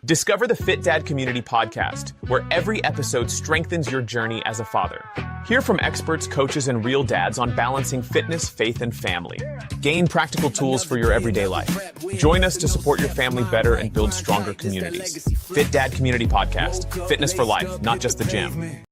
Discover the Fit Dad Community Podcast, where every episode strengthens your journey as a father. Hear from experts, coaches, and real dads on balancing fitness, faith, and family. Gain practical tools for your everyday life. Join us to support your family better and build stronger communities. Fit Dad Community Podcast. Fitness for life, not just the gym.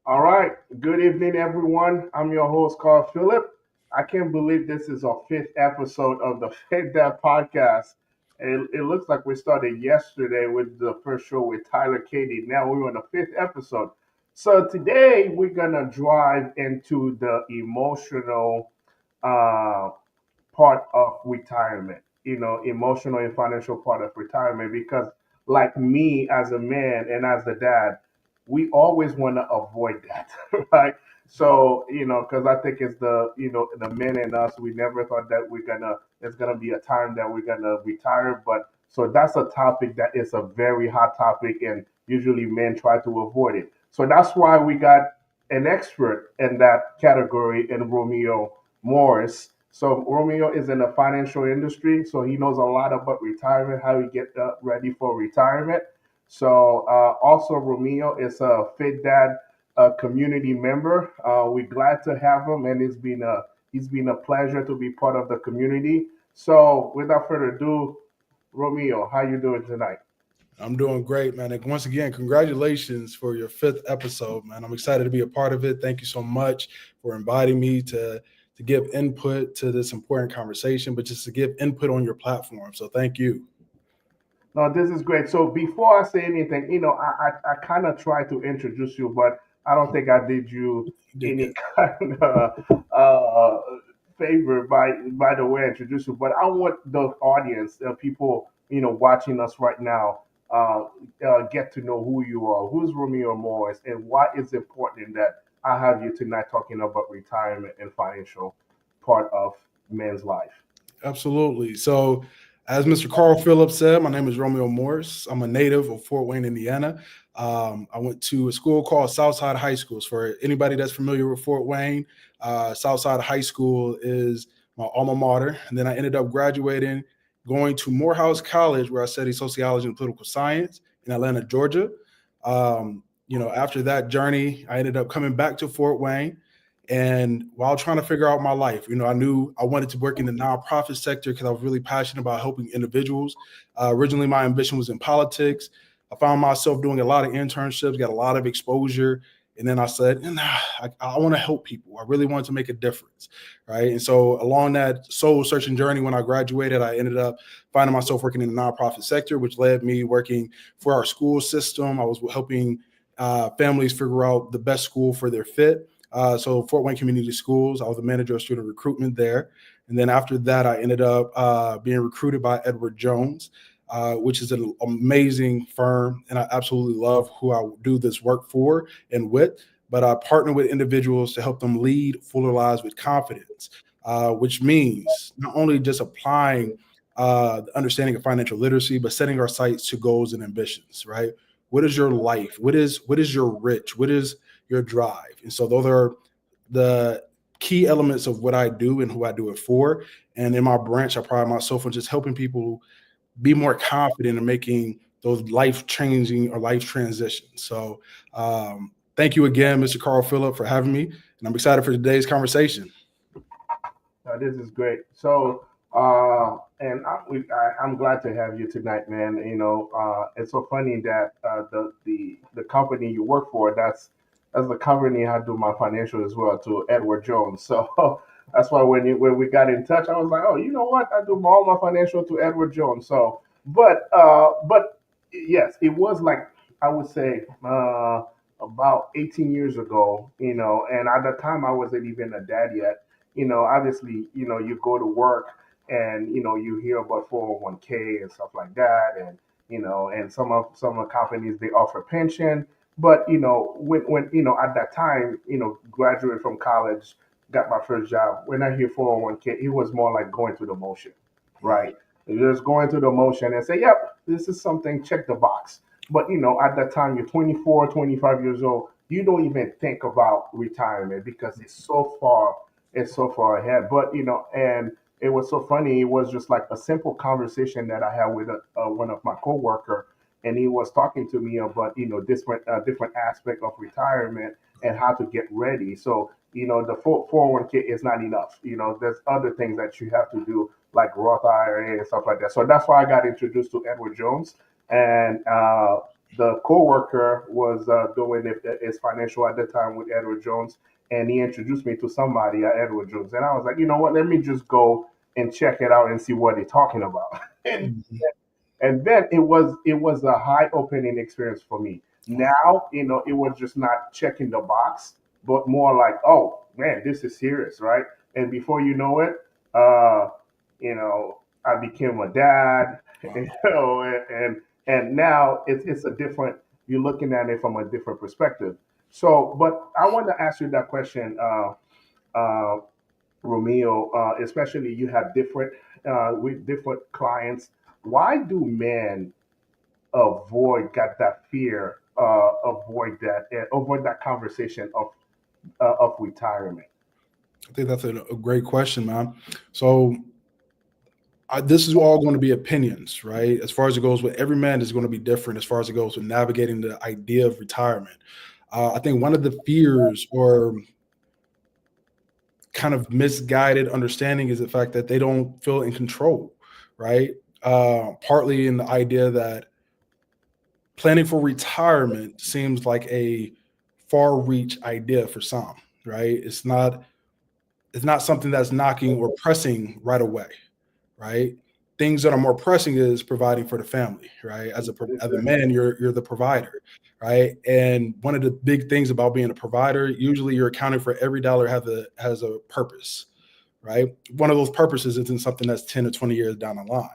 All right. Good evening, everyone. I'm your host, Carl Phillip. I can't believe this is our fifth episode of the Fit Dad Podcast. It looks like we started yesterday with the first show with Tyler Katie. Now we're on the fifth episode. So today we're going to drive into the emotional part of retirement, emotional and financial part of retirement, because like me as a man and as a dad, we always want to avoid that, right? So, because I think it's the men in us, we never thought that there's gonna be a time that we're gonna retire. But so that's a topic that is a very hot topic, and usually men try to avoid it. So that's why we got an expert in that category in Romeo Morris. So Romeo is in the financial industry, so he knows a lot about retirement, how you get ready for retirement. So also Romeo is a Fit Dad community member. We're glad to have him, and it's been a pleasure to be part of the community. So without further ado, Romeo, how you doing tonight? I'm doing great, man. And once again, congratulations for your fifth episode, man. I'm excited to be a part of it. Thank you so much for inviting me to give input to this important conversation, but just to give input on your platform. So thank you. No, this is great. So before I say anything, I kind of tried to introduce you, but I don't think I did you any kind of favor by the way I introduced you. But I want the audience, people, watching us right now, get to know who you are. Who's Romeo Morris, and why it's important that I have you tonight talking about retirement and financial part of men's life. Absolutely. So, as Mr. Carl Phillips said, my name is Romeo Morris. I'm a native of Fort Wayne, Indiana. I went to a school called Southside High School. For anybody that's familiar with Fort Wayne, Southside High School is my alma mater. And then I ended up graduating, going to Morehouse College, where I studied sociology and political science in Atlanta, Georgia. After that journey, I ended up coming back to Fort Wayne. And while trying to figure out my life, I knew I wanted to work in the nonprofit sector because I was really passionate about helping individuals. Originally, my ambition was in politics. I found myself doing a lot of internships, got a lot of exposure. And then I said, I want to help people. I really wanted to make a difference, right? And so along that soul-searching journey, when I graduated, I ended up finding myself working in the nonprofit sector, which led me working for our school system. I was helping families figure out the best school for their fit. So Fort Wayne Community Schools, I was the manager of student recruitment there. And then after that, I ended up being recruited by Edward Jones, which is an amazing firm. And I absolutely love who I do this work for and with. But I partner with individuals to help them lead fuller lives with confidence, which means not only just applying the understanding of financial literacy, but setting our sights to goals and ambitions, right? What is your life? What is your rich? What is your drive? And so those are the key elements of what I do and who I do it for. And in my branch, I pride myself on just helping people be more confident in making those life-changing or life transitions. So thank you again, Mr. Carl Phillip, for having me. And I'm excited for today's conversation. This is great. So, and I'm glad to have you tonight, man. It's so funny that the company you work for, that's the company I do my financial as well, to Edward Jones. So that's why when we got in touch, I was like, oh, you know what? I do all my financial to Edward Jones. So, but yes, it was like, I would say about 18 years ago, and at the time I wasn't even a dad yet. Obviously, you go to work and, you hear about 401k and stuff like that. And, and some of the companies, they offer pension. But, when at that time, graduated from college, got my first job. When I hear 401k, it was more like going through the motion, right? You're just going through the motion and say, yep, this is something, check the box. But, at that time, you're 24, 25 years old. You don't even think about retirement because it's so far ahead. But, and it was so funny. It was just like a simple conversation that I had with one of my coworker, and he was talking to me about different aspect of retirement and how to get ready. So the 401k is not enough. There's other things that you have to do like Roth IRA and stuff like that. So that's why I got introduced to Edward Jones, and the coworker was doing his financial at the time with Edward Jones, and he introduced me to somebody at Edward Jones, and I was like, you know what? Let me just go and check it out and see what they're talking about. and Mhm. and then it was a high opening experience for me. Now, it was just not checking the box, but more like, oh man, this is serious, right? And before you know it, I became a dad, Wow. and now it's a different. You're looking at it from a different perspective. So, but I want to ask you that question, uh, Romeo. Especially you have different with different clients. Why do men got that fear, avoid that conversation of retirement? I think that's a great question, man. So this is all going to be opinions, right? As far as it goes with every man is going to be different as far as it goes with navigating the idea of retirement. I think one of the fears or kind of misguided understanding is the fact that they don't feel in control, right? Partly in the idea that planning for retirement seems like a far reach idea for some, right? It's not something that's knocking or pressing right away, right? Things that are more pressing is providing for the family, right? As a man, you're the provider, right? And one of the big things about being a provider, usually you're accounting for every dollar has a purpose, right? One of those purposes isn't something that's 10 or 20 years down the line,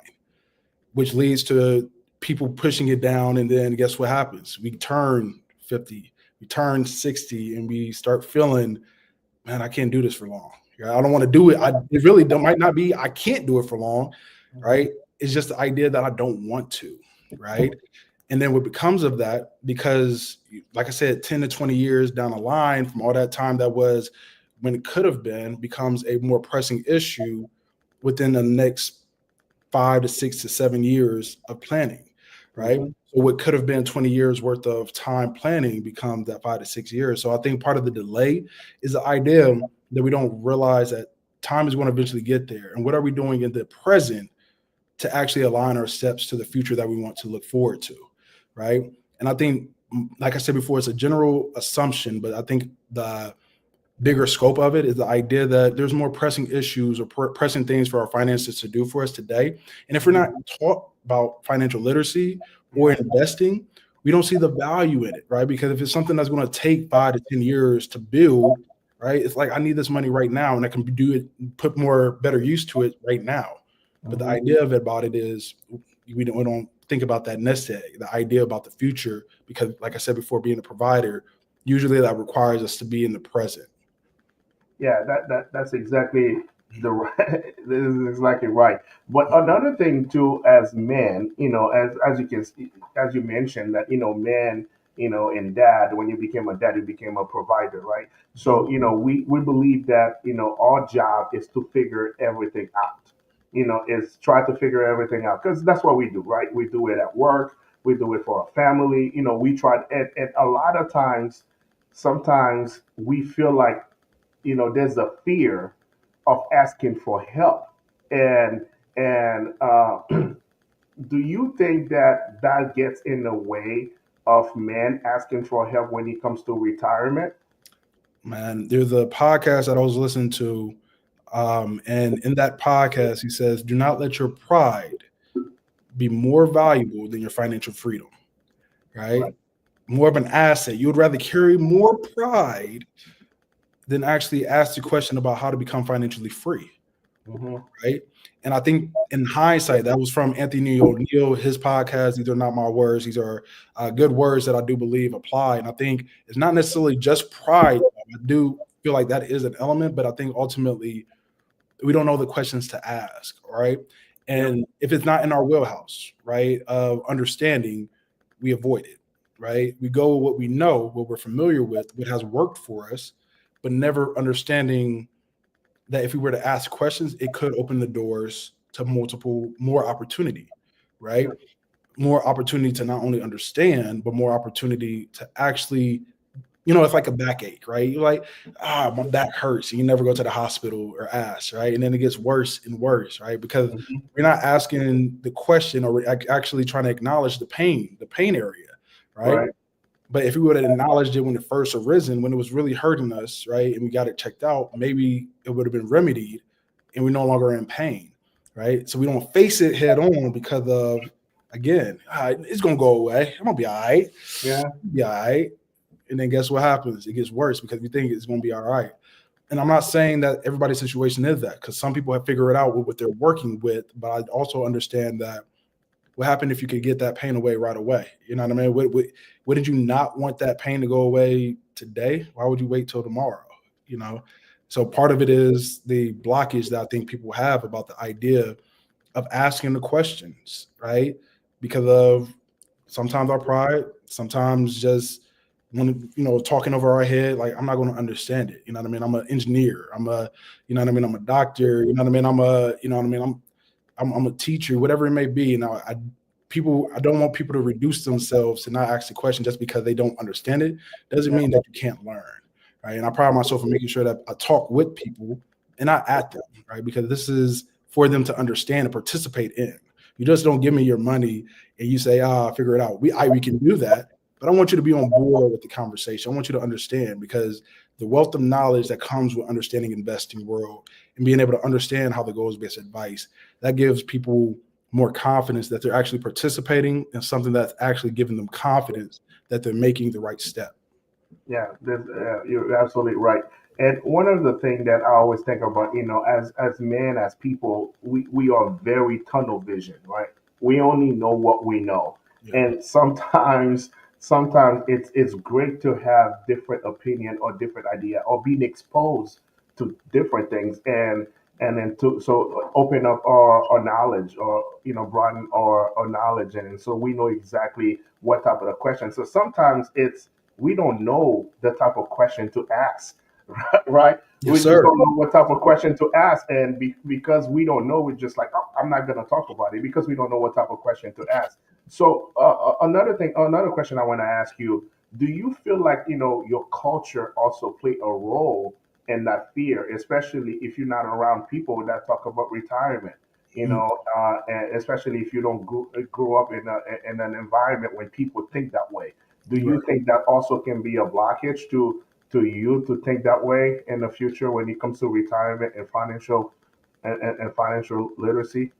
which leads to people pushing it down. And then guess what happens? We turn 50, we turn 60, and we start feeling, man, I can't do this for long. Yeah, I don't want to do it. It really might not be I can't do it for long, right? It's just the idea that I don't want to, right? And then what becomes of that, because like I said, 10 to 20 years down the line from all that time that was when it could have been, becomes a more pressing issue within the next 5 to 6 to 7 years of planning, right? Mhm. So what could have been 20 years worth of time planning becomes that 5 to 6 years. So I think part of the delay is the idea that we don't realize that time is going to eventually get there. And what are we doing in the present to actually align our steps to the future that we want to look forward to, right? And I think, like I said before, it's a general assumption, but I think the bigger scope of it is the idea that there's more pressing issues or pressing things for our finances to do for us today. And if we're not taught about financial literacy or investing, we don't see the value in it, right? Because if it's something that's going to take 5 to 10 years to build, right? It's like I need this money right now, and I can do it, put more better use to it right now. But the Mhm. idea of it about it is we don't think about that nest egg, the idea about the future, because like I said before, being a provider, usually that requires us to be in the present. Yeah, that's exactly the right. This is exactly right. But another thing too, as men, as you can see, as you mentioned that men, and dad, when you became a dad, you became a provider, right? So we believe that our job is to figure everything out. Is try to figure everything out because that's what we do, right? We do it at work. We do it for our family. We try, and a lot of times, sometimes we feel like there's a fear of asking for help, and do you think that that gets in the way of men asking for help when it comes to retirement? Man, there's a podcast that I was listening to, and in that podcast, he says, "Do not let your pride be more valuable than your financial freedom." Right? Right. More of an asset. You would rather carry more pride than actually ask the question about how to become financially free. Hmm. Right? And I think in hindsight, that was from Anthony O'Neill, his podcast. These are not my words. These are good words that I do believe apply. And I think it's not necessarily just pride. I do feel like that is an element, but I think ultimately we don't know the questions to ask, right? Yep. And if it's not in our wheelhouse, right, of understanding, we avoid it, right? We go with what we know, what we're familiar with, what has worked for us, but never understanding that if we were to ask questions, it could open the doors to more opportunity, right? More opportunity to not only understand, but more opportunity to actually, it's like a backache, right? You're like, my back hurts. And you never go to the hospital or ask, right? And then it gets worse and worse, right? Because we're not asking the question, or we're actually trying to acknowledge the pain area, right? But if we would have acknowledged it when it first arisen, when it was really hurting us, right, and we got it checked out, maybe it would have been remedied and we're no longer in pain, right? So we don't face it head on because of, again, it's going to go away. I'm going to be all right. Yeah. Be all right. And then guess what happens? It gets worse because we think it's going to be all right. And I'm not saying that everybody's situation is that, because some people have figured it out with what they're working with, but I also understand that what happened if you could get that pain away right away? You know what I mean? What did you not want that pain to go away today? Why would you wait till tomorrow? So part of it is the blockage that I think people have about the idea of asking the questions, right? Because of sometimes our pride, sometimes just talking over our head, like, I'm not going to understand it. You know what I mean? I'm an engineer. I'm a doctor. You know what I mean? I'm a teacher, whatever it may be. I don't want people to reduce themselves to not ask the question just because they don't understand it. Doesn't mean that you can't learn, right? And I pride myself in making sure that I talk with people and not at them, right? Because this is for them to understand and participate in. You just don't give me your money and you say, figure it out. We can do that, but I want you to be on board with the conversation. I want you to understand, because the wealth of knowledge that comes with understanding investing world and being able to understand how the goals-based advice, that gives people more confidence that they're actually participating in something that's actually giving them confidence that they're making the right step. Yeah, you're absolutely right. And one of the things that I always think about, as men, as people, we are very tunnel vision, right? We only know what we know. Yeah. And sometimes it's great to have different opinion or different idea or being exposed to different things, and then to so open up our knowledge, or broaden our knowledge, and so we know exactly what type of a question. So sometimes it's we don't know the type of question to ask, right? Yes, We just sir. don't know what type of question to ask, and because we don't know, we're just like, oh, I'm not going to talk about it because we don't know what type of question to ask. So another question I want to ask you: do you feel like your culture also play a role in that fear, especially if you're not around people that talk about retirement? And especially if you don't grow up in an environment when people think that way. Do Right. you think that also can be a blockage to you to think that way in the future when it comes to retirement and and financial literacy?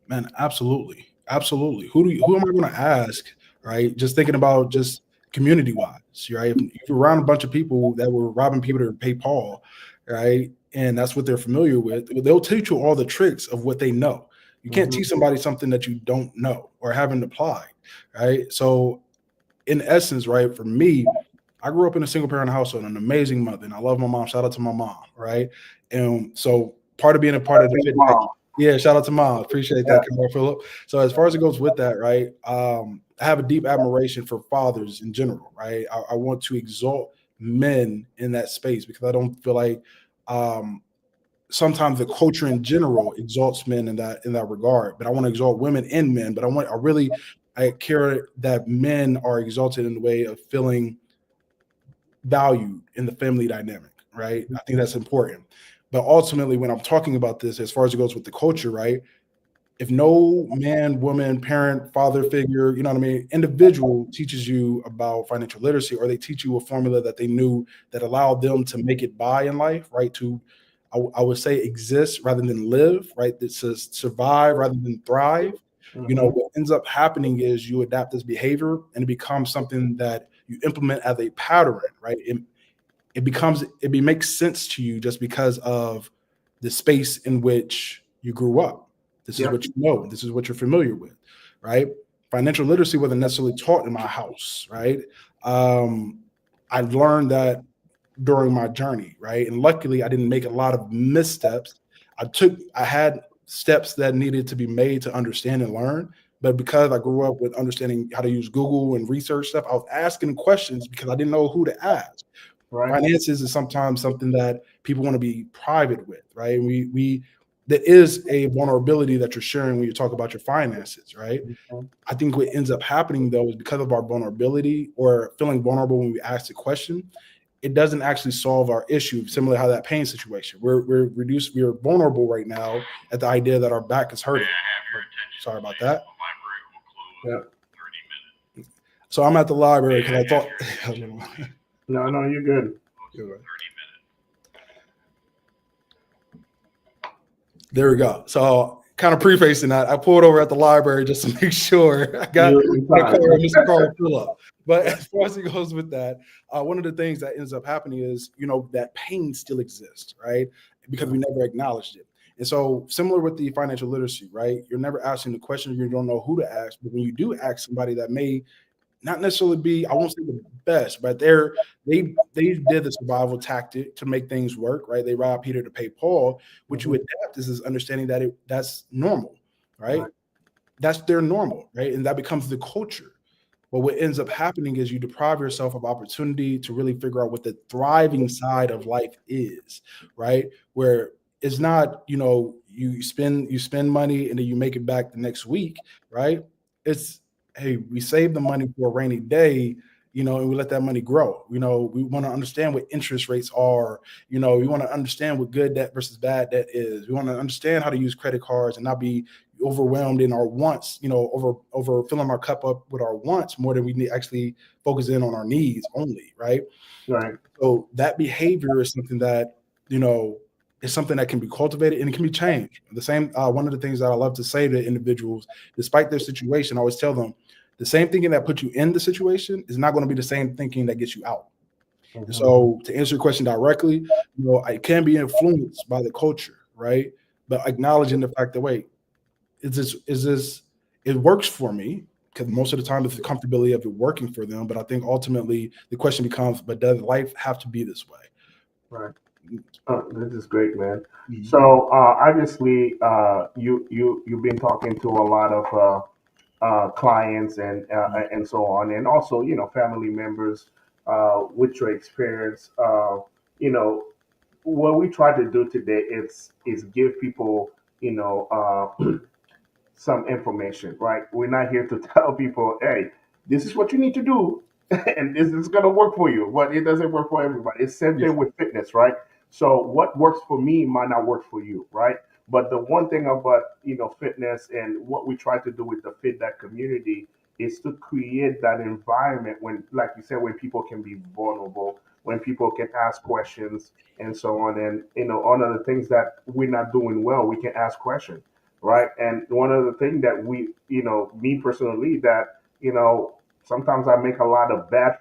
Man, absolutely. Absolutely. Who am I going to ask, right? Just thinking about just community wise, right? If you're around a bunch of people that were robbing people to pay Paul, right? And that's what they're familiar with, they'll teach you all the tricks of what they know. You can't teach somebody something that you don't know or haven't applied, right? So in essence, right, for me, I grew up in a single parent household, an amazing mother, and I love my mom. Shout out to my mom, right? And so part of being a part of the fit, Mom. yeah, shout out to mom. Appreciate Yeah. that, Carl Phillip. So as far as it goes with that, right, I have a deep admiration for fathers in general, right? I want to exalt men in that space because I don't feel like sometimes the culture in general exalts men in that regard, but I want to exalt women and men. But I care that men are exalted in the way of feeling valued in the family dynamic, right? I think that's important. But ultimately, when I'm talking about this, as far as it goes with the culture, right? If no man, woman, parent, father figure, you know what I mean, individual teaches you about financial literacy, or they teach you a formula that they knew that allowed them to make it by in life, right? I would say exist rather than live, right? That says survive rather than thrive. What ends up happening is you adapt this behavior and it becomes something that you implement as a pattern, right? It makes sense to you just because of the space in which you grew up. This is what you know. This is what you're familiar with, right? Financial literacy wasn't necessarily taught in my house, right? I learned that during my journey, right? And luckily, I didn't make a lot of missteps. I had steps that needed to be made to understand and learn. But because I grew up with understanding how to use Google and research stuff, I was asking questions because I didn't know who to ask. Right. Finances is sometimes something that people want to be private with, right? And we there is a vulnerability that you're sharing when you talk about your finances, right? Mhm. I think what ends up happening though is because of our vulnerability or feeling vulnerable when we ask the question, it doesn't actually solve our issue. Similar to how that pain situation, we're vulnerable right now at the idea that our back is hurting. Sorry about that. Yeah. So I'm at the library because I thought. No, you're good. There we go. So kind of prefacing that, I pulled over at the library just to make sure I got Mr. Carl Phillip. But as far as it goes with that, one of the things that ends up happening is, that pain still exists, right? Because we never acknowledged it. And so similar with the financial literacy, right? You're never asking the question, you don't know who to ask. But when you do ask somebody that may not necessarily be, I won't say the best, but they did the survival tactic to make things work, right? They robbed Peter to pay Paul. What you adapt is this understanding that that's normal, right? That's their normal, right? And that becomes the culture. But what ends up happening is you deprive yourself of opportunity to really figure out what the thriving side of life is, right? Where it's not, you spend money and then you make it back the next week, right? It's, hey, we save the money for a rainy day, and we let that money grow. We want to understand what interest rates are. We want to understand what good debt versus bad debt is. We want to understand how to use credit cards and not be overwhelmed in our wants, over filling our cup up with our wants more than we need actually focus in on our needs only, right? Right. So that behavior is something that, is something that can be cultivated and it can be changed. The same, one of the things that I love to say to individuals, despite their situation, I always tell them, the same thinking that puts you in the situation is not going to be the same thinking that gets you out. Mm-hmm. So to answer your question directly, it can be influenced by the culture, right? But acknowledging the fact that, wait, is this, it works for me, because most of the time it's the comfortability of it working for them. But I think ultimately the question becomes, but does life have to be this way? Right. This is great, man. Mm-hmm. So obviously, you've been talking to a lot of clients and so on, and also family members with your experience. What we try to do today is give people some information, right? We're not here to tell people, hey, this is what you need to do, and this is going to work for you. But it doesn't work for everybody. It's same thing with fitness, right? So what works for me might not work for you, right? But the one thing about fitness and what we try to do with the FitDat community is to create that environment when, like you said, when people can be vulnerable, when people can ask questions and so on. And one of the things that we're not doing well, we can ask questions, right? And one of the things that we, me personally, that sometimes I make a lot of bad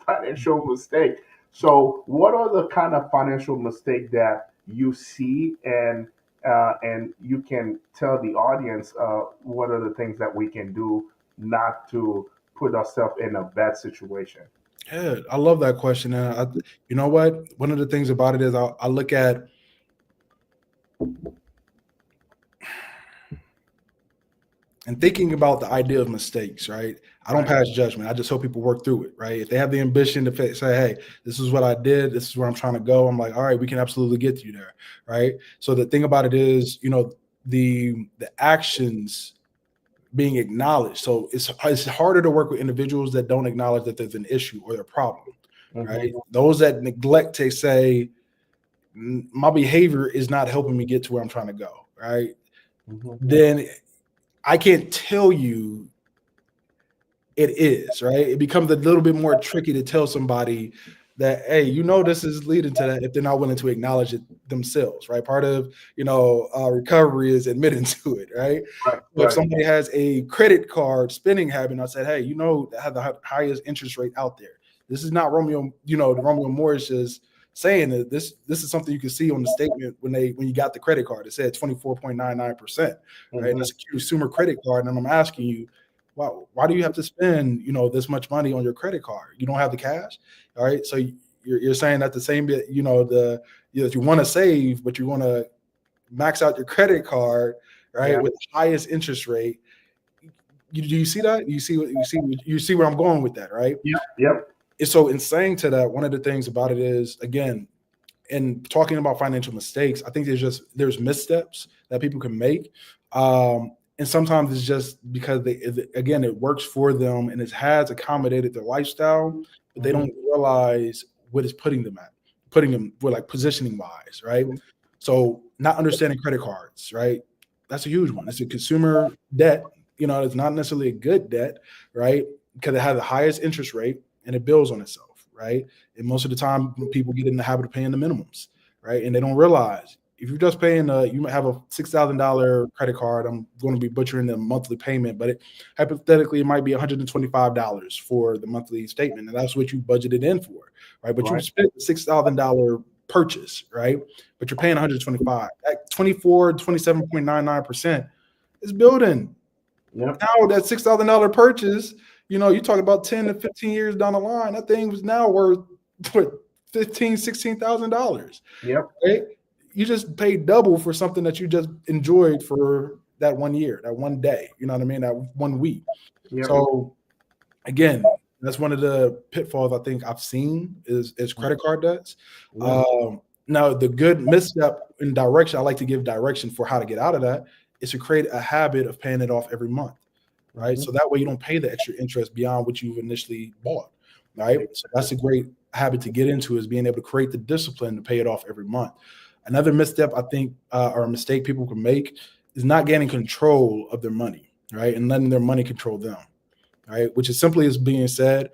financial mistakes. So what are the kind of financial mistakes that you see and you can tell the audience what are the things that we can do not to put ourselves in a bad situation? Yeah, I love that question. And you know what? One of the things about it is I look at and thinking about the idea of mistakes, right? I don't pass judgment. I just hope people work through it, right? If they have the ambition to say, hey, this is what I did, this is where I'm trying to go, I'm like, all right, we can absolutely get you there, right? So the thing about it is, the actions being acknowledged. So it's harder to work with individuals that don't acknowledge that there's an issue or a problem, right? Those that neglect to say, my behavior is not helping me get to where I'm trying to go, right? Then I can't tell you it is, right? It becomes a little bit more tricky to tell somebody that, hey, this is leading to that if they're not willing to acknowledge it themselves, right? Part of, recovery is admitting to it, right? If somebody has a credit card spending habit, and I said, hey, that have the highest interest rate out there. This is not Romeo, Romeo Morris is saying that this is something you can see on the statement when you got the credit card. It said 24.99%, right? And it's a consumer credit card. And I'm asking you, why do you have to spend, this much money on your credit card? You don't have the cash, all right? So you're saying that the same bit, you want to save, but you want to max out your credit card, right, with the highest interest rate. Do you see that? You see where I'm going with that, right? Yep. so in saying to that, one of the things about it is, again, in talking about financial mistakes, I think there's missteps that people can make. And sometimes it's just because again, it works for them and it has accommodated their lifestyle, but they don't realize what it's putting them like positioning wise, right? So not understanding credit cards, right? That's a huge one. It's a consumer debt. It's not necessarily a good debt, right? Because it has the highest interest rate and it builds on itself, right? And most of the time, people get in the habit of paying the minimums, right? And they don't realize if you're just paying, you might have a $6,000 credit card. I'm going to be butchering the monthly payment, but hypothetically, it might be $125 for the monthly statement, and that's what you budgeted in for, right? But you spent $6,000 purchase, right? But you're paying 125. At 27.99% is building. Yep. Now that $6,000 purchase, you talk about 10 to 15 years down the line, that thing was now worth what, $16,000. Yep. Right? You just paid double for something that you just enjoyed for that 1 year, that one day. You know what I mean? That 1 week. Yep. So again, that's one of the pitfalls I think I've seen is credit card debts. Now, the good misstep in direction, I like to give direction for how to get out of that, is to create a habit of paying it off every month, right? So that way you don't pay the extra interest beyond what you've initially bought, right? So that's a great habit to get into, is being able to create the discipline to pay it off every month. Another misstep I think, or a mistake people can make, is not gaining control of their money, right? And letting their money control them, right? Which is simply as being said,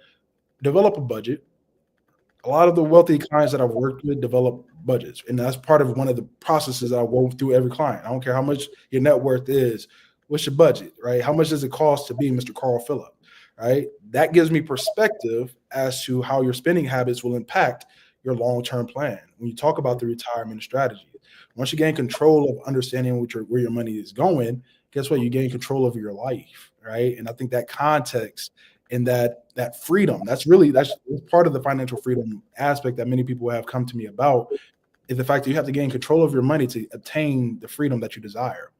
develop a budget. A lot of the wealthy clients that I've worked with develop budgets. And that's part of one of the processes that I go through every client. I don't care how much your net worth is. What's your budget, right? How much does it cost to be Mr. Carl Phillip, right? That gives me perspective as to how your spending habits will impact your long-term plan. When you talk about the retirement strategy, once you gain control of understanding where your money is going, guess what? You gain control over your life, right? And I think that context and that freedom, that's part of the financial freedom aspect that many people have come to me about, is the fact that you have to gain control of your money to obtain the freedom that you desire.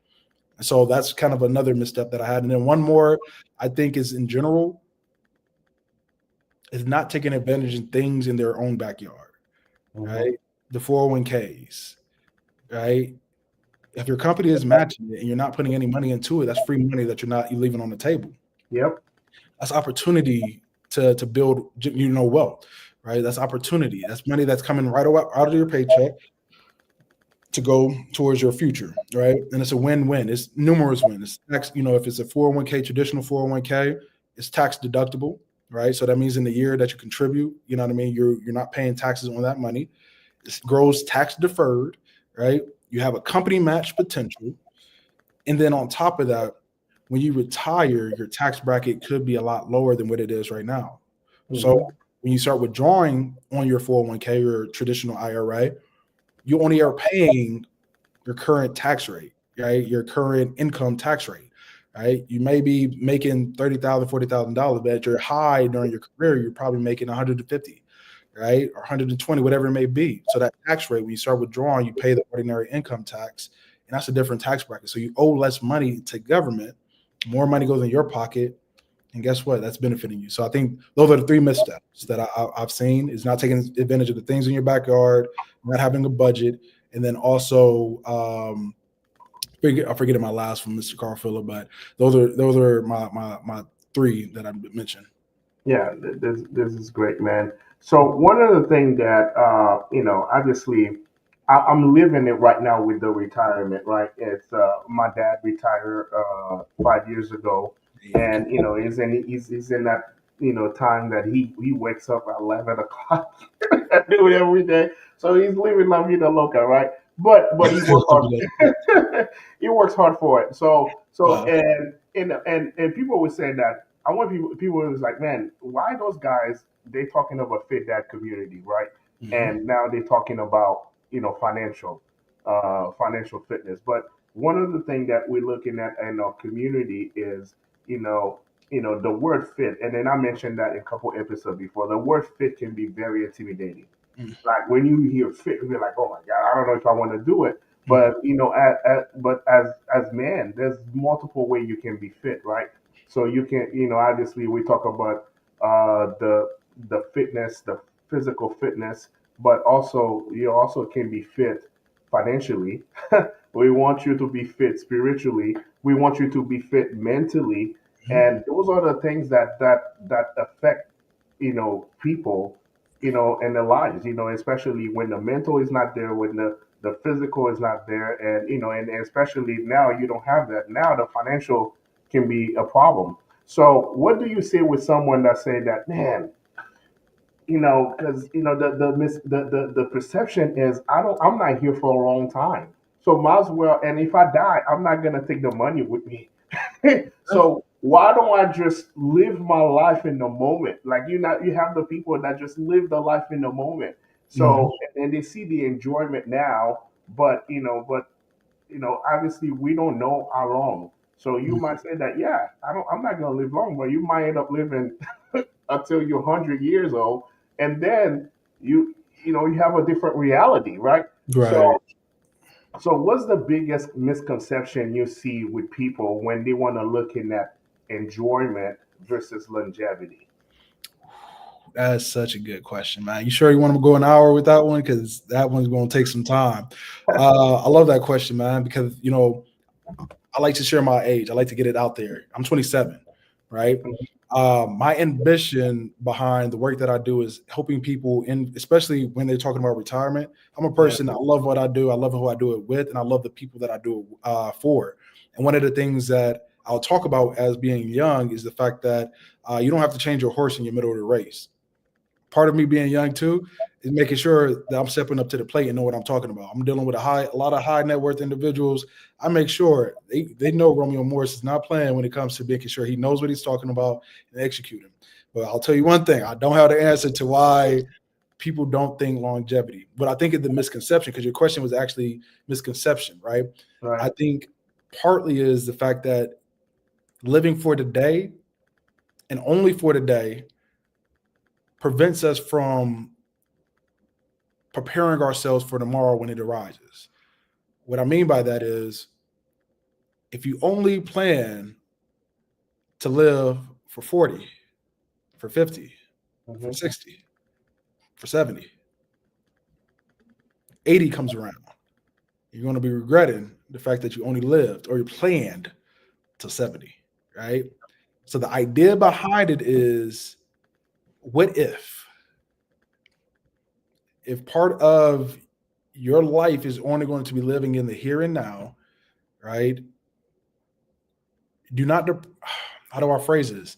And so that's kind of another misstep that I had. And then one more, I think, is in general, is not taking advantage of things in their own backyard, right? The 401ks, right? If your company is matching it and you're not putting any money into it, that's free money that you're leaving on the table. Yep. That's opportunity to build, wealth, right? That's opportunity. That's money that's coming right out of your paycheck to go towards your future, right? And it's a win-win. It's numerous wins. It's tax, if it's a 401k, traditional 401k, it's tax deductible, right? So that means in the year that you contribute, you know what I mean? You're not paying taxes on that money. It grows tax deferred, right? You have a company match potential. And then on top of that, when you retire, your tax bracket could be a lot lower than what it is right now. So when you start withdrawing on your 401k or traditional IRA, you only are paying your current tax rate, right? Your current income tax rate, right? You may be making $30,000, $40,000, but at your high during your career, you're probably making 150, right? Or 120, whatever it may be. So that tax rate, when you start withdrawing, you pay the ordinary income tax, and that's a different tax bracket. So you owe less money to government, more money goes in your pocket, and guess what? That's benefiting you. So I think those are the three missteps that I've seen, is not taking advantage of the things in your backyard, not having a budget, and then also I'm forgetting my last from Mr. Carl Phillip, but those are my three that I mentioned. Yeah, this is great, man. So one of the things that obviously I'm living it right now with the retirement, right? It's my dad retired 5 years ago, and he's in that time that he wakes up at 11 o'clock and do it every day. So he's living la vida loca, right? But he works hard. He works hard for it. So Wow. and people would say that, I want people was like, man, why those guys, they talking about fit that community, right? Mhm. And now they're talking about financial fitness. But one of the things that we're looking at in our community is the word fit. And then I mentioned that in a couple episodes before. The word fit can be very intimidating. Like when you hear fit, you're like, oh my God, I don't know if I want to do it. But but as men, there's multiple ways you can be fit, right? So you can, obviously we talk about the fitness, the physical fitness, but also you also can be fit financially. We want you to be fit spiritually. We want you to be fit mentally, and those are the things that affect people, in their lives. Especially when the mental is not there, when the physical is not there, and and especially now you don't have that. Now the financial can be a problem. So, what do you say with someone that say that, man? Because the perception is I'm not here for a long time, so might as well. And if I die, I'm not gonna take the money with me. So why don't I just live my life in the moment? Like you have the people that just live the life in the moment. Mhm. So and they see the enjoyment now, but obviously we don't know how long. So you might say that, yeah, I'm not gonna live long, but you might end up living until you're 100 years old, and then you you have a different reality, right? Right. So what's the biggest misconception you see with people when they want to look in at enjoyment versus longevity? That's such a good question, man. You sure you want to go an hour with that one? Because that one's going to take some time. I love that question, man, because I like to share my age. I like to get it out there. I'm 27, right? My ambition behind the work that I do is helping people in, especially when they're talking about retirement. I'm a Yeah, person. I love what I do. I love who I do it with, and I love the people that I do it for. And one of the things that I'll talk about as being young is the fact that you don't have to change your horse in your middle of the race. Part of me being young too is making sure that I'm stepping up to the plate and know what I'm talking about. I'm dealing with a lot of high net worth individuals. I make sure they know Romeo Morris is not playing when it comes to making sure he knows what he's talking about and executing. But I'll tell you one thing: I don't have the answer to why people don't think longevity. But I think it's the misconception, because your question was actually misconception, right? right, I think partly is the fact that living for today and only for today prevents us from preparing ourselves for tomorrow when it arises. What I mean by that is, if you only plan to live for 40, for 50, for hmm 60, for 70, 80 comes around, you're going to be regretting the fact that you only lived or you planned till 70, right? So the idea behind it is, what if part of your life is only going to be living in the here and now, right? Do not, how do I phrase this?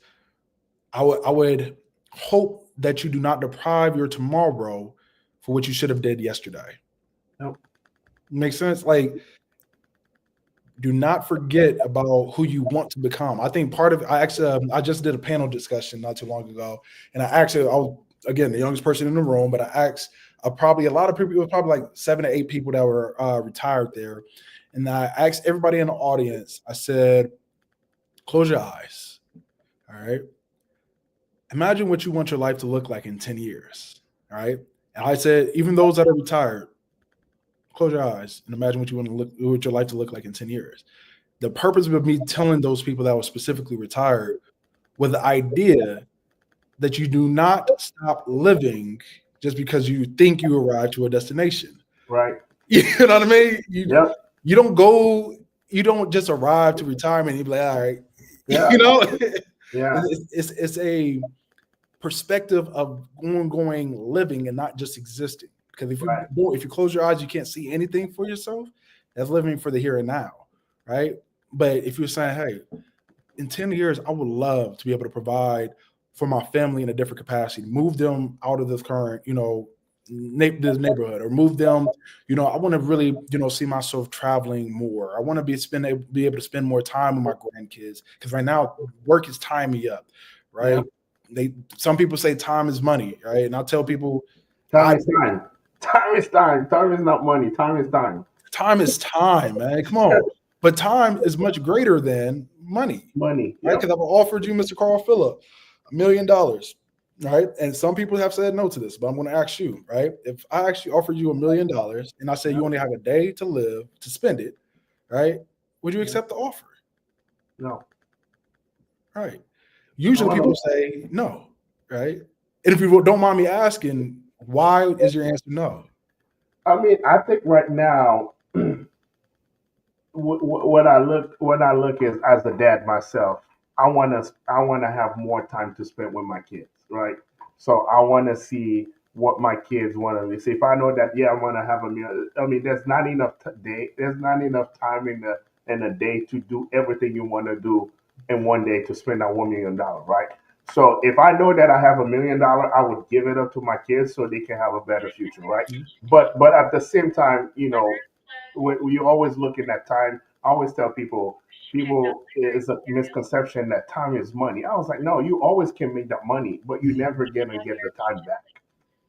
I would hope that you do not deprive your tomorrow for what you should have did yesterday. Nope. Makes sense? Like, do not forget about who you want to become. I think part of I actually I just did a panel discussion not too long ago, and I was, again, the youngest person in the room, but I asked probably a lot of people. It was probably like 7 to 8 people that were retired there, and I asked everybody in the audience. I said, "Close your eyes. All right. Imagine what you want your life to look like in 10 years. All right." And I said, even those that are retired, close your eyes and imagine what you want to look, what your life to look like in 10 years. The purpose of me telling those people that were specifically retired was the idea that you do not stop living just because you think you arrived to a destination. right, You know what I mean? You yep, you don't go, you don't just arrive to retirement and you be like, all right, yeah, you know, yeah, it's a perspective of ongoing living and not just existing. Because right, if you close your eyes, you can't see anything for yourself. That's living for the here and now, right? But if you're saying, hey, in 10 years, I would love to be able to provide for my family in a different capacity, move them out of this current, this neighborhood, or move them, I want to really, see myself traveling more. I want to be able to spend more time with my grandkids, because right now work is tying me up, yeah. right? Some people say time is money, right? And I tell people, Time I is time. Time is time. Time is not money. Time is time. time is time, man. Come on. But time is much greater than money, Money. right? Yep. Because I've offered you, Mr. Carl Phillip, $1 million, right? And some people have said no to this, but I'm going to ask you, right? If I actually offered you $1 million and I say you Yep. only have a day to live to spend it, right? Would you Yep. accept the offer? No. Right. I Usually want people to. say no, right? And if you don't mind me asking, why is your answer no? I mean, I think right now, what I look is as a dad myself. I want to have more time to spend with my kids, right? So I want to see what my kids want to see. If I know that, yeah, I want to have a meal. I mean, there's not enough day. There's not enough time in a day to do everything you want to do in one day to spend that $1 million, right? So if I know that I have $1 million, I would give it up to my kids so they can have a better future, right? But at the same time, when you always looking at time, I always tell people is a misconception that time is money. I was like, no, you always can make that money, but you never gonna get the time back.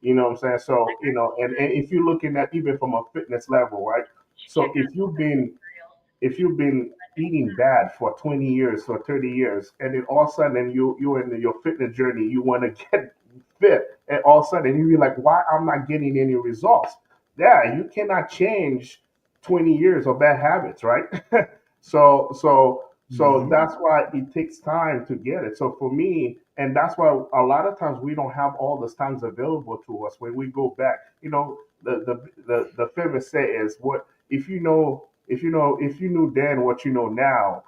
You know what I'm saying? So, and if you're looking at even from a fitness level, right? So if you've been eating bad for 20 years or 30 years, and then all of a sudden you're in your fitness journey, you want to get fit, and all of a sudden you be like, why I'm not getting any results? Yeah, you cannot change 20 years of bad habits, right? So Mhm. that's why it takes time to get it. So for me, and that's why a lot of times we don't have all the times available to us when we go back. The famous say is, what if you knew then what you know now,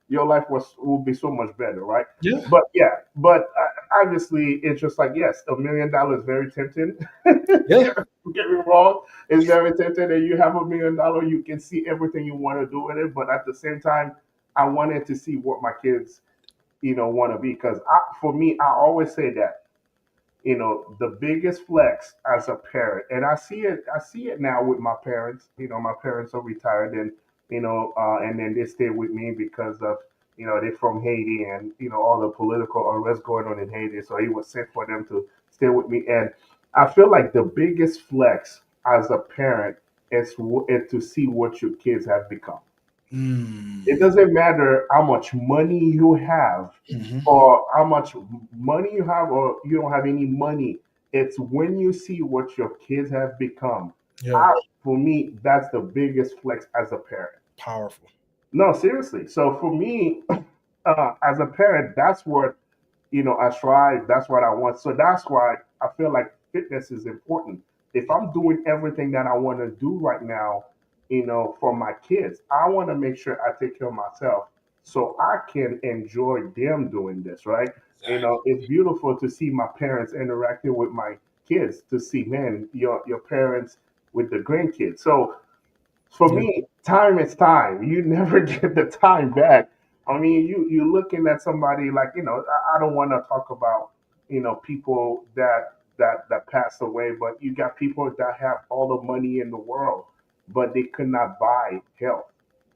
your life will be so much better, right? Yeah. But yeah, but obviously it's just like, yes, $1 million is very tempting. Yeah. Don't get me wrong, it's very tempting, and you have $1 million, you can see everything you want to do with it. But at the same time, I wanted to see what my kids, want to be, because for me, I always say that the biggest flex as a parent, and I see it now with my parents. My parents are retired, and and then they stay with me because of they're from Haiti, and all the political unrest going on in Haiti, so it was sent for them to stay with me. And I feel like the biggest flex as a parent is to see what your kids have become. It Mm. doesn't matter how much money you have, Mhm. or how much money you have, or you don't have any money. It's when you see what your kids have become. Yeah. I, for me, that's the biggest flex as a parent. Powerful. No, seriously. So for me, as a parent, that's what I strive. That's what I want. So that's why I feel like fitness is important. If I'm doing everything that I want to do right now, for my kids, I want to make sure I take care of myself so I can enjoy them doing this, right? Exactly. It's beautiful to see my parents interacting with my kids, to see, man, your parents with the grandkids. So for Yeah. me, time is time. You never get the time back. I mean, you looking at somebody like, I don't want to talk about people that passed away, but you got people that have all the money in the world, but they could not buy health.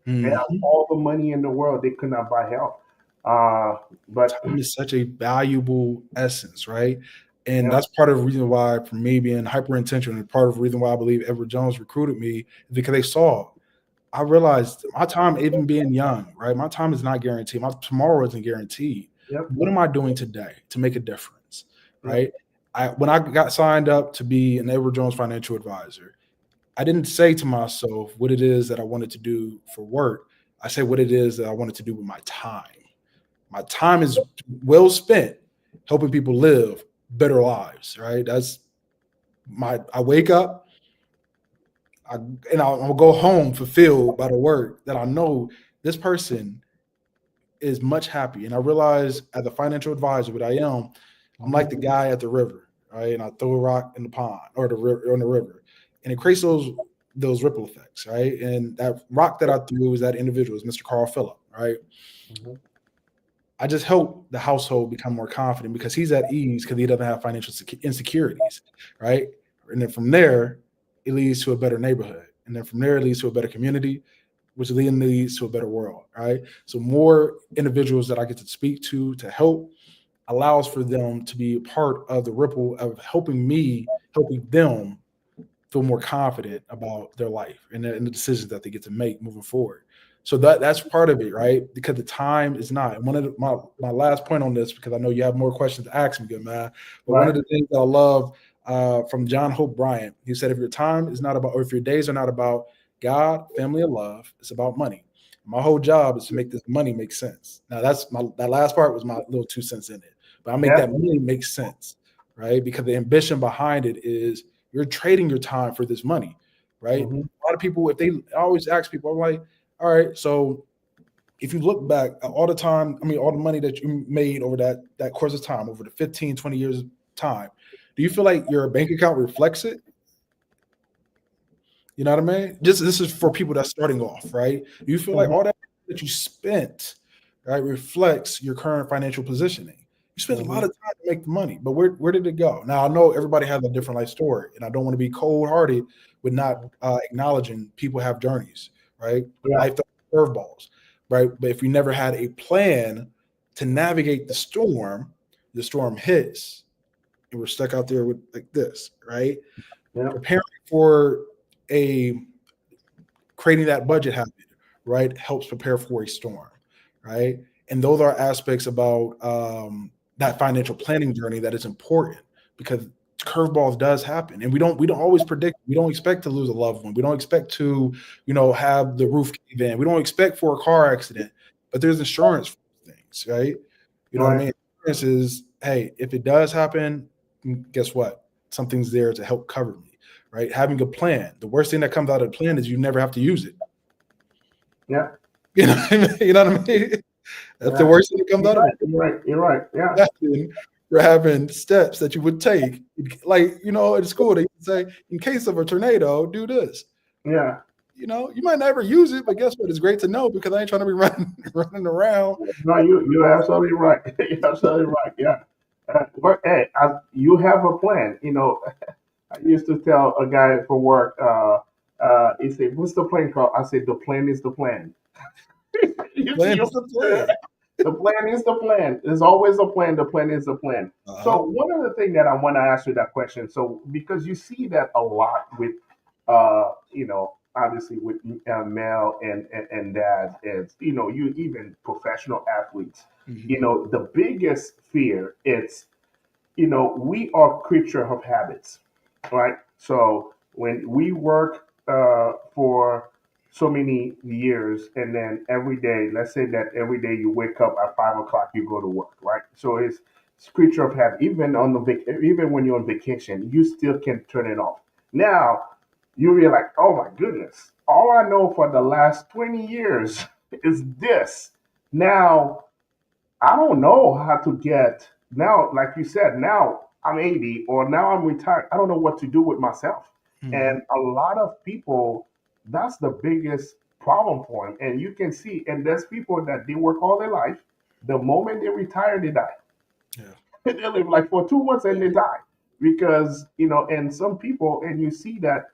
They have Mhm. all the money in the world, they could not buy health. Uh, but Time is such a valuable essence, right? And yeah, that's part of the reason why, for me being hyper intentional, and part of the reason why I believe Edward Jones recruited me, is because they saw. I realized my time, even being young, right? My time is not guaranteed. My tomorrow isn't guaranteed. yep, What am I doing today to make a difference, yep, right? When I got signed up to be an Edward Jones financial advisor, I didn't say to myself what it is that I wanted to do for work. I said what it is that I wanted to do with my time. My time is well spent helping people live better lives, right? That's I wake up, I'll go home fulfilled by the work that I know this person is much happy. And I realize as a financial advisor, what I am, I'm like the mhm, guy at the river, right? And I throw a rock in the pond or the river on the river, and it creates those ripple effects, right? And that rock that I threw is that individual, is Mr. Carl Phillip, right? mhm. I just help the household become more confident because he's at ease because he doesn't have financial insecurities, right? And then from there, it leads to a better neighborhood. And then from there, it leads to a better community, which then leads to a better world, right? So more individuals that I get to speak to help allows for them to be a part of the ripple of helping me, helping them feel more confident about their life and the decisions that they get to make moving forward. So that's part of it, right? Because the time is not. And one of my last point on this, because I know you have more questions to ask me, good man. But one of Right. the things that I love from John Hope Bryant, he said, if your time is not about, or if your days are not about God, family, and love, it's about money. My whole job is to make this money make sense. Now that last part was my little 2 cents in it, but I make Yeah. that money make sense, right? Because the ambition behind it is you're trading your time for this money, right? Mhm. A lot of people, if they I always ask people, I'm like, all right, so if you look back at all the time, I mean, all the money that you made over that course of time, over the 15, 20 years of time, do you feel like your bank account reflects it? You know what I mean? Just this is for people that's starting off, right? Do you feel like Mhm. all that you spent, right, reflects your current financial positioning? You spent a lot Mhm. of time to make the money, but where did it go? Now I know everybody has a different life story, and I don't want to be cold-hearted with not acknowledging people have journeys, right? Yeah. Life throws curveballs, right? But if you never had a plan to navigate the storm hits, and we're stuck out there with like this, right? Yeah. Preparing for a creating that budget habit, right, helps prepare for a storm, right? And those are aspects about that financial planning journey that is important because curveballs does happen, and we don't always predict. We don't expect to lose a loved one. We don't expect to, have the roof cave in. We don't expect for a car accident, but there's insurance for things, right? You know what I Right. mean? Insurance is, hey, if it does happen, guess what? Something's there to help cover me, right? Having a plan. The worst thing that comes out of the plan is you never have to use it. Yeah. You know what I mean? You know what I mean? That's the Yeah. worst thing that comes You're out of right. it. You're right. You're right. Yeah. Imagine you're having steps that you would take, like in school they would say, in case of a tornado, do this. Yeah. You might never use it, but guess what? It's great to know because I ain't trying to be running around. No, you're absolutely right. You're absolutely right. Yeah. But hey, you have a plan. I used to tell a guy for work. He said, "What's the plan called?" I said, "The plan is the plan." you, Plan you, is the plan. the plan is the plan. There's always a plan. The plan is the plan. Uh-huh. So one of the things that I want to ask you that question. So because you see that a lot with, obviously with male and dads, is you even professional athletes. Mhm. The biggest fear is we are creature of habits, right? So when we work for so many years, and then every day, let's say that every day you wake up at 5 o'clock, you go to work, right? So it's creature of habit. Even on even when you're on vacation, you still can turn it off. Now you realize, oh my goodness, all I know for the last 20 years is this. Now I don't know how to get now, like you said, now I'm 80 or now I'm retired. I don't know what to do with myself. Mhm. And a lot of people, that's the biggest problem for them. And you can see, and there's people that they work all their life. The moment they retire, they die. Yeah. They live like for 2 months and they die because and some people, and you see that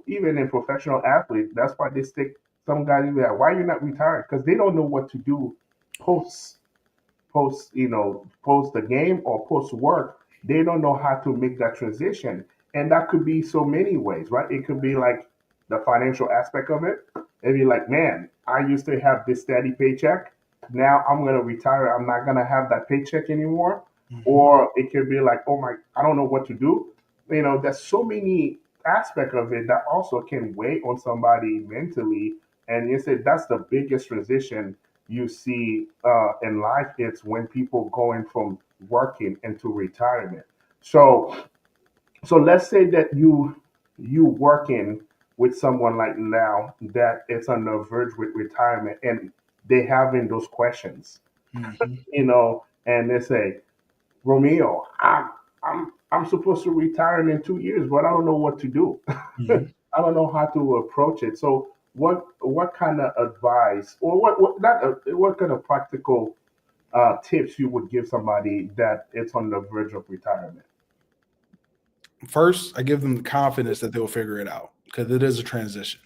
even in professional athletes, that's why they stick some guys in there. Why are you not retired? Because they don't know what to do post post the game or post work. They don't know how to make that transition, and that could be so many ways, right? It could be like the financial aspect of it. Maybe like, man, I used to have this steady paycheck. Now I'm gonna retire. I'm not gonna have that paycheck anymore. Mhm. Or it could be like, oh my, I don't know what to do. There's so many aspect of it that also can weigh on somebody mentally. And you said that's the biggest transition you see in life. It's when people going from working into retirement. So let's say that you working with someone like now that it's on the verge with retirement and they having those questions, Mhm. and they say, Romeo, I'm supposed to retire in 2 years, but I don't know what to do. Mhm. I don't know how to approach it. So what kind of advice or what kind of practical tips you would give somebody that it's on the verge of retirement? First, I give them the confidence that they'll figure it out because it is a transition,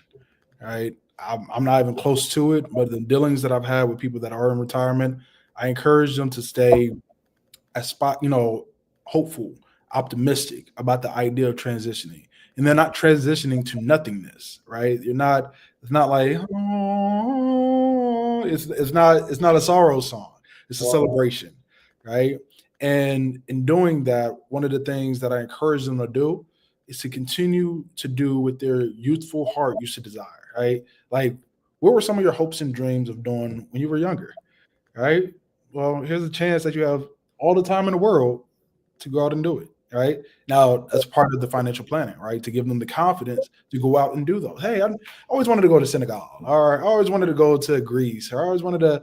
right? I'm not even close to it, but the dealings that I've had with people that are in retirement, I encourage them to stay as hopeful, optimistic about the idea of transitioning. And they're not transitioning to nothingness, right? It's not like, oh, it's not a sorrow song. It's a Well, celebration, right? And in doing that, one of the things that I encourage them to do is to continue to do what their youthful heart used to desire, right? Like, what were some of your hopes and dreams of doing when you were younger, right? Well, here's a chance that you have all the time in the world to go out and do it. right? Now, that's part of the financial planning, right? To give them the confidence to go out and do those. Hey, I always wanted to go to Senegal, or I always wanted to go to Greece, or I always wanted to,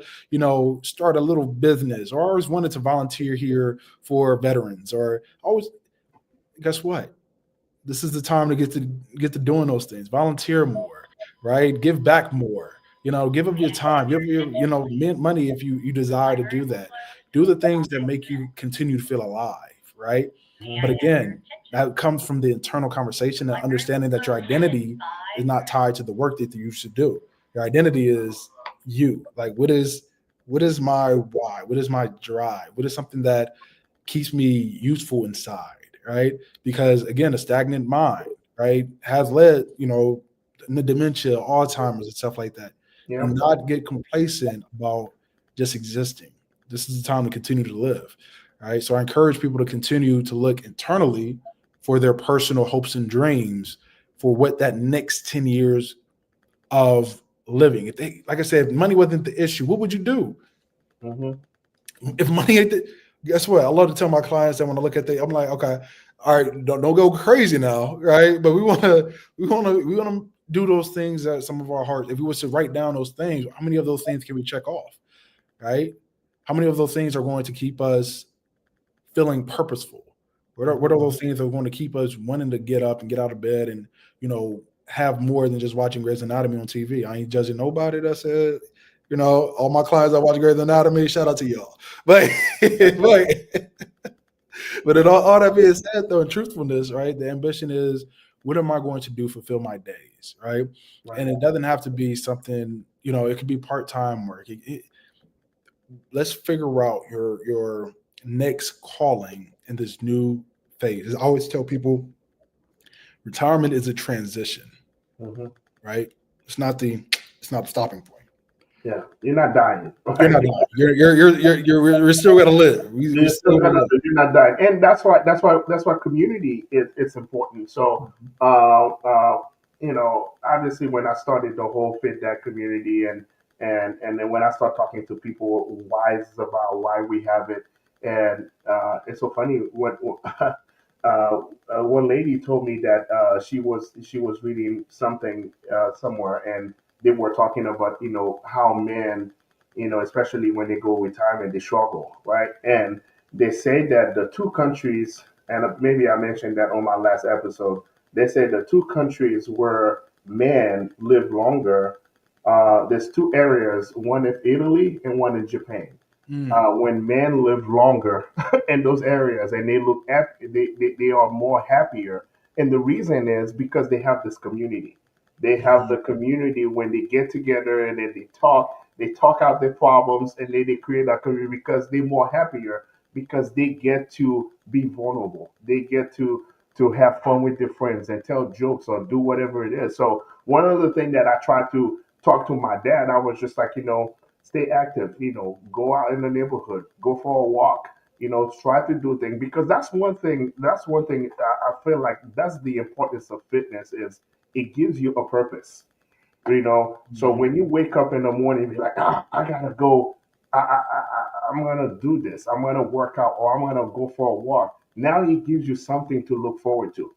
start a little business, or I always wanted to volunteer here for veterans, or always, guess what? This is the time to get to doing those things. Volunteer more, right? Give back more. Give up your time, give your money if you desire to do that. Do the things that make you continue to feel alive, right? But again, that comes from the internal conversation and understanding that your identity is not tied to the work that you should do. Your identity is you. Like, what is my why? What is my drive? What is something that keeps me useful inside, right? Because again, a stagnant mind, right, has led, the dementia, Alzheimer's, and stuff like that. Yeah. Do not get complacent about just existing. This is the time to continue to live, right? So I encourage people to continue to look internally for their personal hopes and dreams for what that next 10 years of living. If they, like I said, if money wasn't the issue, what would you do? If money ain't the, guess what? I love to tell my clients that when I look at I'm like, okay, all right, don't go crazy now, right? But we want to do those things that some of our hearts. If we was to write down those things, how many of those things can we check off, right? How many of those things are going to keep us feeling purposeful? What are those things that are going to keep us wanting to get up and get out of bed and have more than just watching Grey's Anatomy on TV? I ain't judging nobody that said. All my clients that watch Grey's Anatomy, shout out to y'all. But but in all that being said, though, in truthfulness, right, the ambition is, what am I going to do to fulfill my days, right? And it doesn't have to be something, it could be part-time work. Let's figure out your next calling in this new phase. I always tell people, retirement is a transition, right? It's not the stopping point. Yeah, you're not dying. You're not dying. You're still gonna live. You're not dying, and that's why community is important. So, obviously, when I started the whole Fit Dad community, and then when I start talking to people, why it's about why we have it, and it's so funny. One lady told me that she was reading something somewhere, and they were talking about how men, especially when they go retirement, they struggle, right? And they say that the two countries, and maybe I mentioned that on my last episode, they say the two countries where men live longer, there's two areas, one in Italy and one in Japan. When men live longer in those areas, and they are more happier, and the reason is because they have this community. They have the community when they get together, and then they talk out their problems, and then they create that community because they're more happier, because they get to be vulnerable. They get to have fun with their friends and tell jokes or do whatever it is. So one of the things that I tried to talk to my dad, I was just like, stay active, go out in the neighborhood, go for a walk, try to do things, because that's one thing I feel like that's the importance of fitness is it gives you a purpose, So when you wake up in the morning, you're like, I gotta go, I'm gonna do this, I'm gonna work out, or I'm gonna go for a walk. Now it gives you something to look forward to,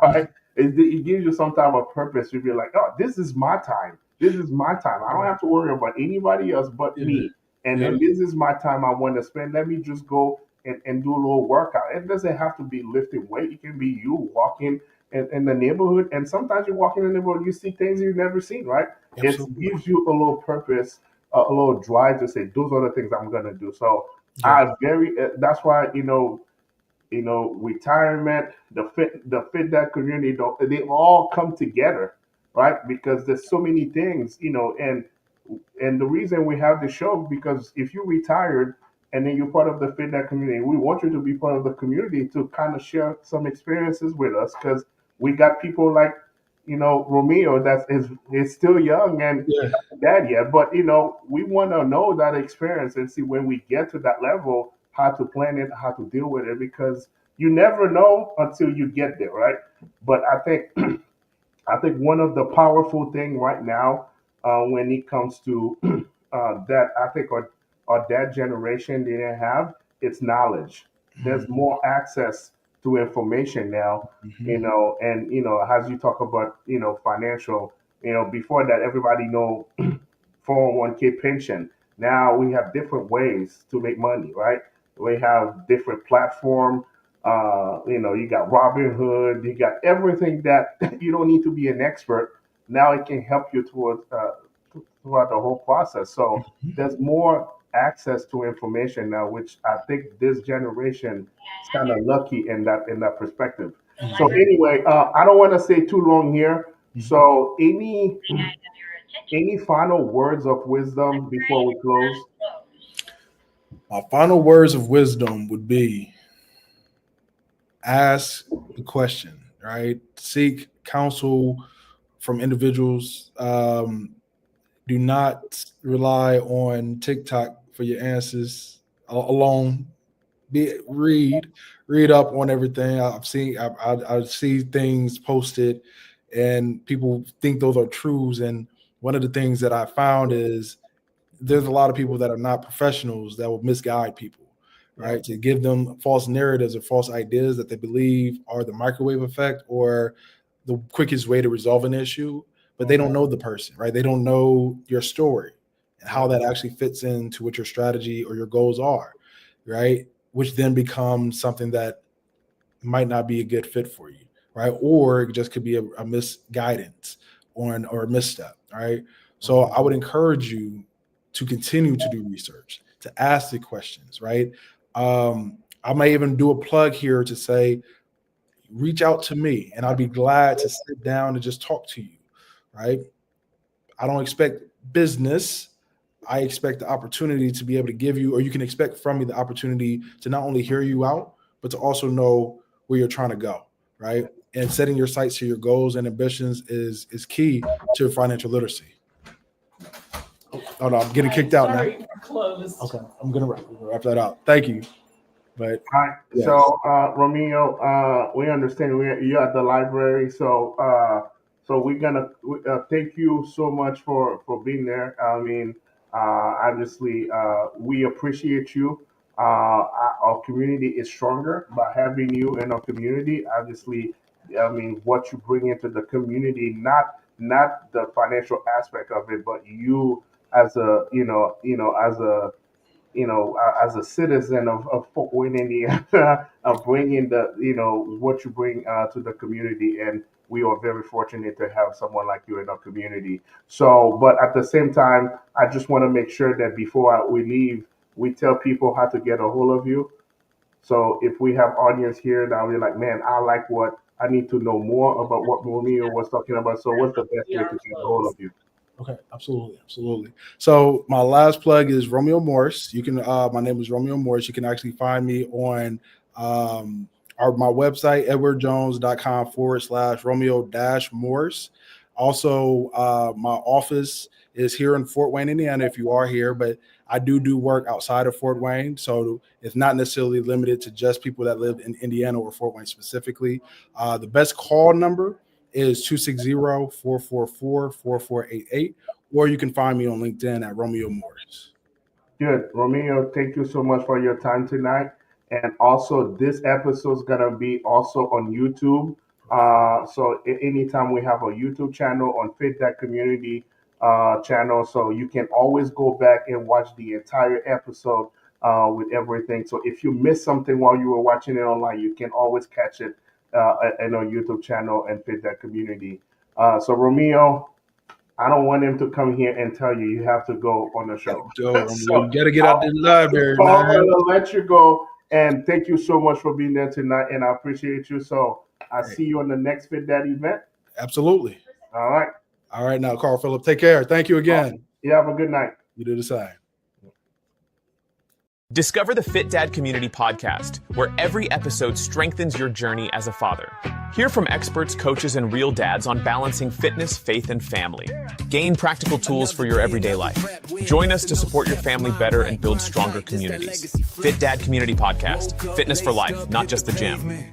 right? It gives you some type of purpose. You'll be like, oh, this is my time. This is my time. I don't have to worry about anybody else but me. And then this is my time I want to spend. Let me just go and do a little workout. It doesn't have to be lifting weight. It can be you walking in the neighborhood. And sometimes you walk in the neighborhood, you see things you've never seen, right? Absolutely. It gives you a little purpose, a little drive to say, those are the things I'm going to do. So that's why, retirement, the fit that community, they all come together, right? Because there's so many things, and the reason we have the show, because if you retired and then you're part of the FitNet community, we want you to be part of the community to kind of share some experiences with us, because we got people like, Romeo that is still young and not dad yet, but we want to know that experience and see when we get to that level how to plan it, how to deal with it, because you never know until you get there, right? But I think one of the powerful thing right now, when it comes to that, I think our dad generation didn't have, it's knowledge. There's more access to information now, and, as you talk about, financial, before that, everybody know 401k pension. Now we have different ways to make money, right? We have different platform. You got Robinhood, you got everything that you don't need to be an expert. Now it can help you throughout the whole process. So there's more access to information now, which I think this generation is kind of lucky in that perspective. So anyway, I don't want to say too long here. So any final words of wisdom before we close? My final words of wisdom would be ask the question, right? Seek counsel from individuals. Do not rely on TikTok for your answers alone. Read up on everything. I see things posted and people think those are truths. And one of the things that I found is there's a lot of people that are not professionals that will misguide people, right? To give them false narratives or false ideas that they believe are the microwave effect or the quickest way to resolve an issue, but they don't know the person, right? They don't know your story and how that actually fits into what your strategy or your goals are, right? Which then becomes something that might not be a good fit for you, right? Or it just could be a misguidance or a misstep, right? So I would encourage you to continue to do research, to ask the questions, right? I may even do a plug here to say, reach out to me and I'll be glad to sit down and just talk to you, right? I don't expect business. I expect the opportunity to be able to give you, or you can expect from me the opportunity to not only hear you out, but to also know where you're trying to go, right? And setting your sights to your goals and ambitions is key to financial literacy. Oh no, I'm getting kicked out now. Closed. Okay, I'm gonna wrap that out. Thank you. But All right. yes. So Romeo, we understand you're at the library. So we're gonna thank you so much for being there. I mean, obviously, we appreciate you. Our community is stronger by having you in our community. Obviously, I mean, what you bring into the community, not the financial aspect of it, but you as a as a citizen of Fort Wayne, Indiana, of bringing what you bring to the community, and we are very fortunate to have someone like you in our community. So, but at the same time, I just want to make sure that before we leave, we tell people how to get a hold of you. So if we have audience here, now we're like, man, I need to know more about what Romeo was talking about. So what's the best way to get a hold of you? Okay, absolutely. So my last plug is Romeo Morse. You can, my name is Romeo Morse. You can actually find me on my website, edwardjones.com/Romeo-Morse. Also, my office is here in Fort Wayne, Indiana, if you are here, but I do work outside of Fort Wayne. So it's not necessarily limited to just people that live in Indiana or Fort Wayne specifically. The best call number is 260-444-4488, or you can find me on LinkedIn at Romeo Morris. Good. Romeo, thank you so much for your time tonight. And also, this episode is going to be also on YouTube. So anytime we have a YouTube channel on Fit That Community channel, so you can always go back and watch the entire episode with everything. So if you missed something while you were watching it online, you can always catch it in our YouTube channel and Fit That Community. So Romeo, I don't want him to come here and tell you have to go on the show. You gotta get out the library. I'm gonna let you go, and thank you so much for being there tonight, and I appreciate you. So I see you on the next Fit That event. Absolutely. All right. Now, Carl Phillip, take care. Thank you again. You have a good night. You do the same. Discover the Fit Dad Community Podcast, where every episode strengthens your journey as a father. Hear from experts, coaches, and real dads on balancing fitness, faith, and family. Gain practical tools for your everyday life. Join us to support your family better and build stronger communities. Fit Dad Community Podcast. Fitness for life, not just the gym.